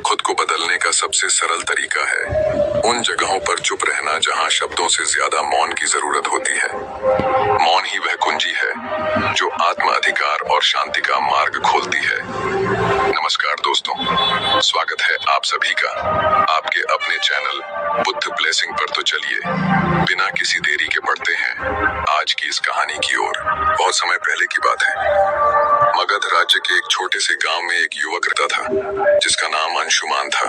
खुद को बदलने का सबसे सरल तरीका है उन जगहों पर चुप रहना जहां शब्दों से ज्यादा मौन की जरूरत होती है। मौन ही वह कुंजी है जो आत्म अधिकार और शांति का मार्ग खोलती है। नमस्कार दोस्तों, स्वागत है आप सभी का आपके अपने चैनल बुद्ध ब्लेसिंग पर। तो चलिए बिना किसी देरी के बढ़ते हैं आज की इस कहानी की ओर। बहुत समय पहले की बात है। मगध राज्य के एक छोटे से गांव में एक युवक रहता था जिसका नाम अंशुमान था।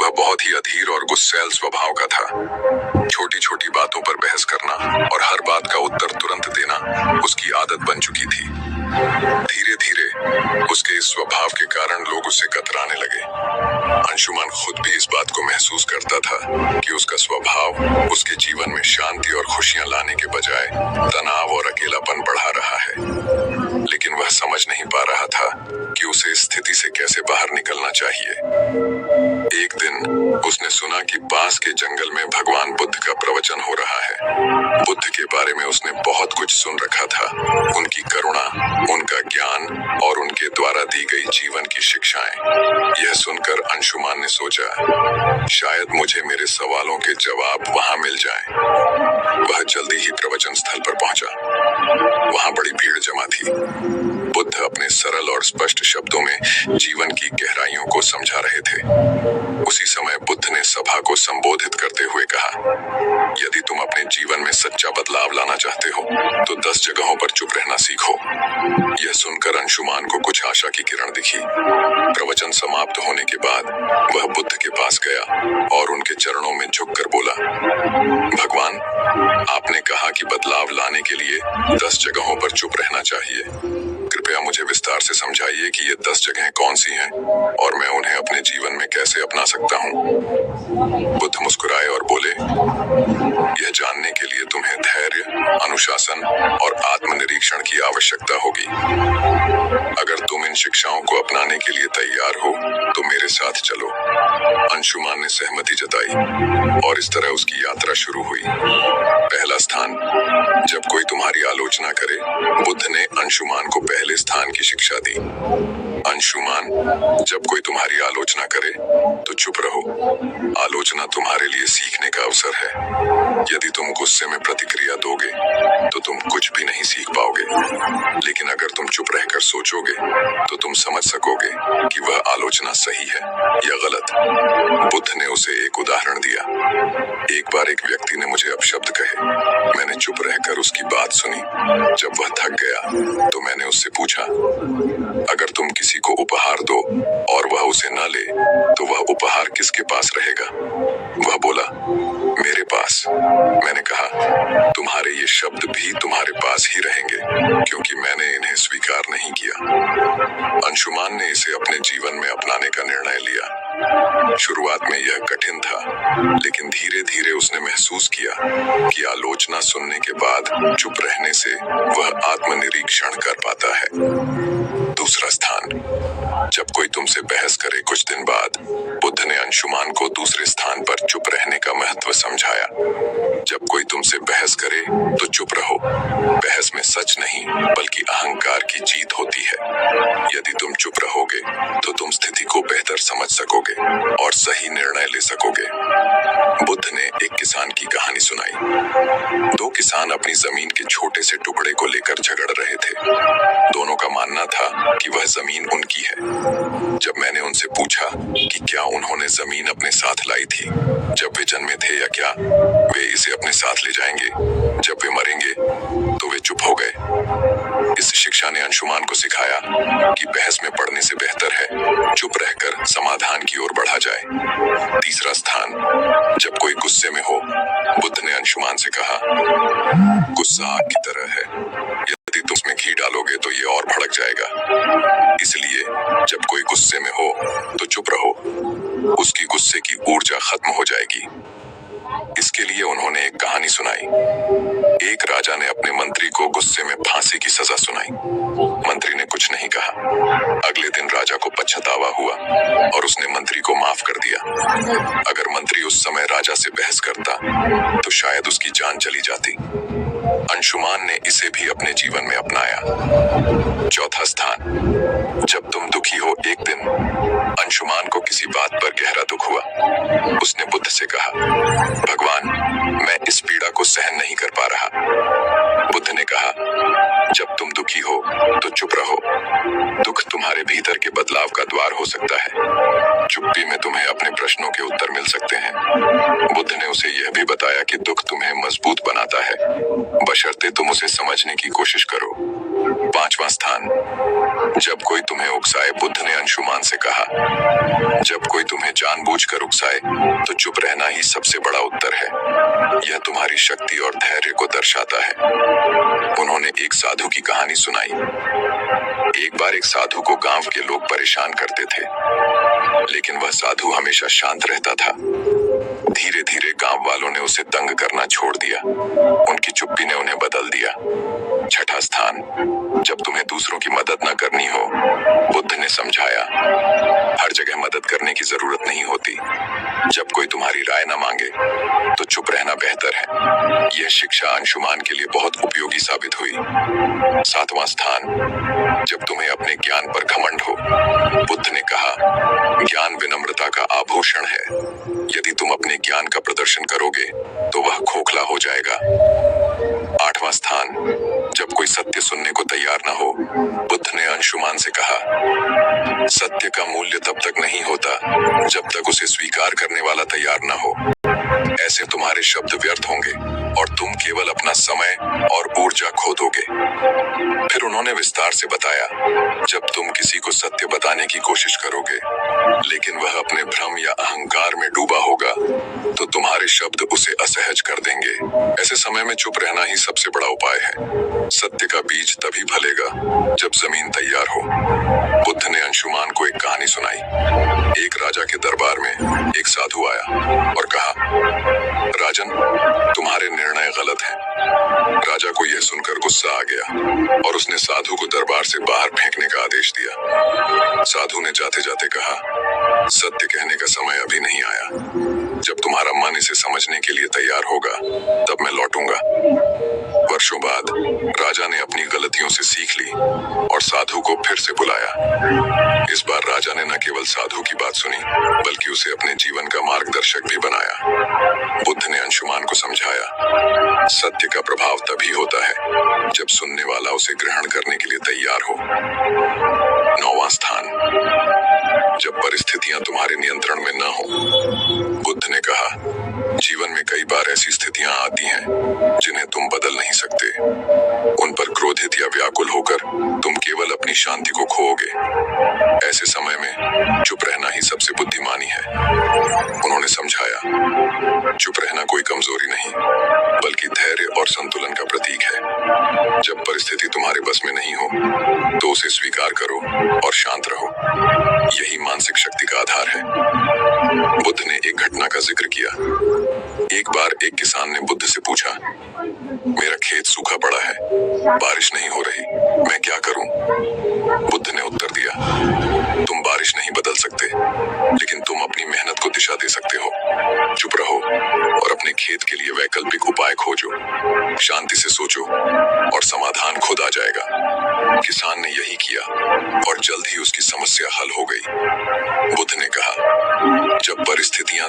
वह बहुत ही अधीर और गुस्सैल स्वभाव का था। छोटी छोटी बातों पर बहस करना और हर बात का उत्तर तुरंत देना उसकी आदत बन चुकी थी। धीरे धीरे उसके इस स्वभाव के कारण लोग उससे कतराने लगे। अंशुमान खुद भी इस बात को महसूस करता था कि उसका स्वभाव उसके जीवन में शांति और खुशियां लाने के बजाय तनाव और अकेलापन बढ़ा रहा है। लेकिन वह समझ नहीं पा रहा था कि उसे इस स्थिति से कैसे बाहर निकलना चाहिए। एक दिन उसने सुना कि पास के जंगल में भगवान बुद्ध का प्रवचन हो रहा है। बुद्ध के बारे में उसने बहुत कुछ सुन रखा था, उनकी करुणा, उनका ज्ञान और उनके द्वारा दी गई जीवन की शिक्षाएं। यह सुनकर अंशुमान ने सोचा, शायद मुझे मेरे सवालों के जवाब वहां मिल जाएं। वह जल्दी ही प्रवचन स्थल पर पहुंचा। वहां बड़ी भीड़ जमा थी। बुद्ध अपने सरल और स्पष्ट शब्दों में जीवन की गहराइयों को समझा रहे थे। उसी समय बुद्ध ने सभा को संबोधित करते हुए कहा, यदि तुम अपने जीवन में सच्चा बदलाव लाना चाहते हो तो 10 जगहों पर चुप रहना सीखो। यह सुनकर अंशुमान को कुछ आशा की किरण दिखी। प्रवचन समाप्त होने के बाद वह बुद्ध के पास गया और उनके चरणों में झुककर बोला, भगवान, आपने कहा कि बदलाव लाने के लिए 10 जगहों पर चुप रहना चाहिए। कृपया मुझे विस्तार से समझाइए कि ये 10 जगहें कौन सी हैं और मैं उन्हें अपने जीवन में कैसे अपना सकता हूँ। बुद्ध मुस्कुराए और बोले, यह जानने के लिए तुम्हें धैर्य, अनुशासन और आत्मनिरीक्षण की आवश्यकता होगी। अगर तुम इन शिक्षाओं को अपनाने के लिए तैयार हो तो मेरे साथ चलो। अंशुमान ने सहमति जताई और इस तरह उसकी यात्रा शुरू हुई। पहला स्थान, जब कोई तुम्हारी आलोचना करे। बुद्ध ने अंशुमान को पहले स्थान की शिक्षा दी। अंशुमान, जब कोई तुम्हारी आलोचना करे तो चुप रहो। आलोचना तुम्हारे लिए सीखने का अवसर है। यदि तुम गुस्से में प्रतिक्रिया दोगे तो तुम कुछ भी नहीं सीख पाओगे। लेकिन अगर तुम चुप रहकर सोचोगे तो तुम समझ सकोगे कि वह आलोचना सही है या गलत। बुद्ध ने उसे एक उदाहरण दिया। एक बार एक व्यक्ति ने मुझे अपशब्द कहे। मैंने चुप रहकर उसकी बात सुनी। जब वह थक गया तो मैंने उससे पूछा, अगर तुम किसी को उपहार दो और वह उसे न ले तो वह उपहार किसके पास रहेगा? वह बोला, मेरे पास। मैंने कहा, तुम्हारे ये शब्द भी तुम्हारे पास ही रहेंगे क्योंकि मैंने इन्हें स्वीकार नहीं किया। अंशुमान ने इसे अपने जीवन में अपनाने का निर्णय लिया। शुरुआत में यह कठिन था, लेकिन धीरे धीरे उसने महसूस किया कि आलोचना सुनने के बाद चुप रहने से वह आत्मनिरीक्षण कर पाता है। दूसरा स्थान, जब कोई तुमसे बहस करे। कुछ दिन बाद बुद्ध ने अंशुमान को दूसरे स्थान पर चुप रहने का महत्व समझाया। जब कोई तुमसे बहस करे तो चुप रहो। बहस में सच नहीं बल्कि अहंकार की जीत होती है। यदि तुम चुप रहोगे तो तुम स्थिति को बेहतर समझ सकोगे और सही निर्णय ले सकोगे। बुद्ध ने एक किसान की कहानी सुनाई। 2 किसान अपनी जमीन के छोटे से टुकड़े को लेकर झगड़ रहे थे। दोनों का मानना था कि वह जमीन उनकी है। जब मैंने उनसे पूछा कि क्या उन्होंने जमीन अपने साथ लाई थी जब वे जन्मे थे या क्या वे इसे अपने साथ ले जाएंगे जब वे मरेंगे, तो वे चुप हो गए। इस शिक्षा ने अंशुमान को सिखाया कि बहस में पड़ने से बेहतर है चुप रहकर समाधान की ओर बढ़ा जाए। तीसरा स्थान, जब कोई गुस्से में हो। बुद्ध ने अंशुमान से कहा, गुस्सा आग की तरह है। यदि तुम उसमें घी डालोगे तो ये और भड़क जाएगा। इसलिए जब कोई गुस्से में हो तो चुप रहो। उसकी गुस्से की ऊर्जा खत्म हो जाएगी। इसके लिए उन्होंने एक कहानी सुनाई। एक राजा ने अपने मंत्री को गुस्से में फांसी की सजा सुनाई। मंत्री ने कुछ नहीं कहा। अगले दिन राजा को पछतावा हुआ और उसने मंत्री को माफ कर दिया। अगर मंत्री उस समय राजा से बहस करता तो शायद उसकी जान चली जाती। अंशुमान ने इसे भी अपने जीवन में अपनाया। चौथा स्थान, जब तुम दुखी हो। एक दिन अंशुमान अंशुमान को किसी बात पर गहरा दुख हुआ। उसने बुद्ध से कहा, भगवान, मैं इस पीड़ा को सहन नहीं कर पा रहा। बुद्ध ने कहा, जब तुम दुखी हो तो चुप रहो। दुख तुम्हारे भीतर के बदलाव का द्वार हो सकता है। चुप्पी में तुम्हें अपने प्रश्नों के उत्तर मिल सकते हैं। बुद्ध ने उसे यह भी बताया कि दुख तुम्हें मजबूत बनाता है, बशर्ते तुम उसे समझने की कोशिश करो। 5वां स्थान, जब कोई तुम्हें उकसाए। बुद्ध ने अंशुमान से कहा, जब कोई तुम्हें जानबूझकर उकसाए तो चुप रहना ही सबसे बड़ा उत्तर है। यह तुम्हारी शक्ति और धैर्य को दर्शाता है। उन्होंने एक साधु की कहानी सुनाई। एक बार एक साधु को गांव के लोग परेशान करते थे, लेकिन वह साधु हमेशा शांत रहता था। धीरे धीरे गांव वालों ने उसे तंग करना छोड़ दिया। उनकी चुप्पी ने उन्हें बदल दिया। 6वां स्थान, जब तुम्हें दूसरों की मदद न करनी हो। बुद्ध ने समझाया, हर जगह मदद करने की जरूरत नहीं होती। जब कोई तुम्हारी राय न मांगे तो चुप रहना बेहतर है। यह शिक्षा अंशुमान के लिए बहुत उपयोगी साबित हुई। 7वां स्थान, जब तुम्हें अपने ज्ञान पर घमंड हो। बुद्ध ने कहा, ज्ञान विनम्रता का आभूषण है। यदि तुम अपने ज्ञान का प्रदर्शन करोगे तो वह खोखला हो जाएगा। 8वां स्थान, जब कोई सत्य सुनने को तैयार न हो। बुद्ध ने अंशुमान से कहा, सत्य का मूल्य तब तक नहीं होता जब तक उसे स्वीकार करने वाला तैयार न हो। ऐसे तुम्हारे शब्द व्यर्थ होंगे और तुम केवल अपना समय और ऊर्जा खो दोगे। फिर उन्होंने विस्तार से बताया, जब तुम किसी को सत्य बताने की कोशिश करोगे, लेकिन वह अपने भ्रम या अहंकार में डूबा होगा, तो तुम्हारे शब्द उसे असहज कर देंगे। ऐसे समय में चुप रहना ही सबसे बड़ा उपाय है। सत्य का बीज तभी फलेगा जब जमीन तैयार हो। बुद्ध ने अंशुमान को एक कहानी सुनाई। एक राजा के दरबार में एक साधु आया और कहा, राजन, तुम्हारे निर्णय गलत हैं। राजा को यह सुनकर गुस्सा आ गया और उसने साधु को दरबार से बाहर फेंकने का आदेश दिया। साधु ने जाते जाते कहा, सत्य कहने का समय अभी नहीं आया। जब तुम्हारा मन इसे समझने के लिए तैयार होगा, तब मैं लौटूंगा। वर्षों बाद राजा ने अपनी गलतियों से सीख ली और साधु को फिर से बुलाया। इस बार राजा ने न केवल साधु की बात सुनी, बल्कि उसे अपने जीवन का मार्गदर्शक भी बनाया। बुद्ध ने अंशुमान को समझाया, सत्य का प्रभाव तभी होता है जब सुनने वाला उसे ग्रहण करने के लिए तैयार हो। 9वां स्थान, जब परिस्थितियां तुम्हारे नियंत्रण में न हो। बुद्ध ने कहा, जीवन में कई बार ऐसी स्थितियां आती हैं जिन्हें तुम बदल नहीं सकते। उन पर क्रोधित या व्याकुल होकर तुम केवल अपनी शांति को खोओगे। ऐसे समय में चुप रहना ही सबसे बुद्धिमानी है। उन्होंने समझाया, चुप रहना कोई कमजोरी नहीं, बल्कि धैर्य और संतुलन का प्रतीक है। जब परिस्थिति तुम्हारे बस में नहीं हो तो उसे स्वीकार करो और शांत रहो। यही मानसिक शक्ति का आधार है। बुद्ध ने एक घटना का जिक्र किया। एक बार एक किसान ने बुद्ध से पूछा, मेरा खेत सूखा पड़ा है, बारिश नहीं हो रही, मैं क्या करूं? बुद्ध ने उत्तर दिया, तुम बारिश नहीं बदल सकते, लेकिन तुम अपनी मेहनत को दिशा दे सकते हो। चुप रहो और अपने खेत के लिए वैकल्पिक उपाय खोजो। शांति से सोचो और समाधान खुद आ जाएगा। किसान ने यही किया और जल्द ही उसकी समस्या हल हो गई। बुद्ध ने कहा, जब परिस्थितियां